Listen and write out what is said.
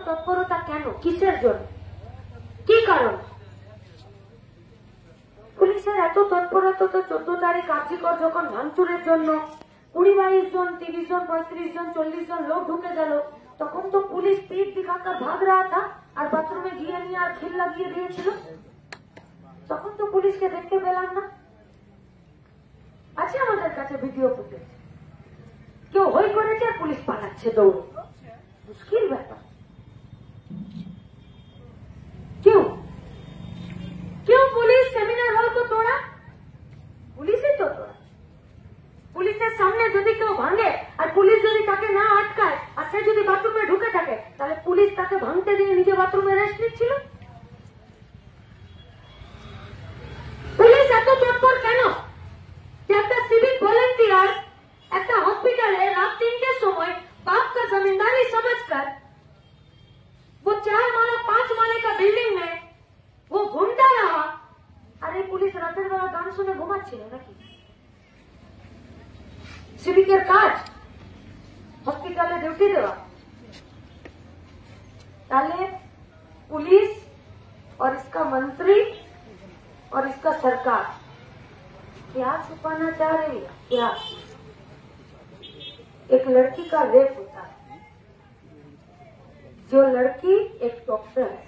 তৎপরতা কেন, কিসের জন্য, কি কারণ? পুলিশের এত তৎপরতা তো 14 তারিখ আর্জিকর যখন ভাঙচুরের জন্য 20-22 জন, 30 জন, 35 জন, 40 জন लोग ঢুকে গেল, তখন তো পুলিশ पीठ दिखाकर भाग रहा था আর বাথরুমে গিয়ে নিয়ে আর খিল লাগিয়ে দিয়েছিল। তখন তো পুলিশকে দেখতে পেলাম না। আছে আমাদের কাছে ভিডিও ফুটেজ, কেউ হই করেছে আর পুলিশ পালাচ্ছে দৌড়ে, মুশকিল ব্যাপার। क्यों क्यों पुलिस सेमिनार हॉल को तोड़ा? पुलिस ही तो तोड़ा। পুলিশের সামনে যদি কেউ ভাঙে আর পুলিশ যদি তাকে না আটকায় আর সে যদি বাথরুমে ঢুকে থাকে, তাহলে পুলিশ তাকে ভাঙতে দিয়ে নিজে বাথরুমে রেস্ট নিচ্ছিল। পুলিশ এত তৎপর কেন যে একটা সিভিক ভলেন্টিয়ার একটা हॉस्पिटले रात 3 समय बाप का जमींदारी समझकर वो 4 माला 5 माले का बिल्डिंग में वो घूमता रहा। अरे पुलिस रातेर बेला गान शुने घुमाচ্ছিল নাকি? सिविकर काज हॉस्पिटले ड्यूटी देवा। ताले पुलिस और इसका मंत्री और इसका सरकार क्या छुपाना चाह रही है? क्या एक लड़की का रेप होता है, जो लड़की एक डॉक्टर है,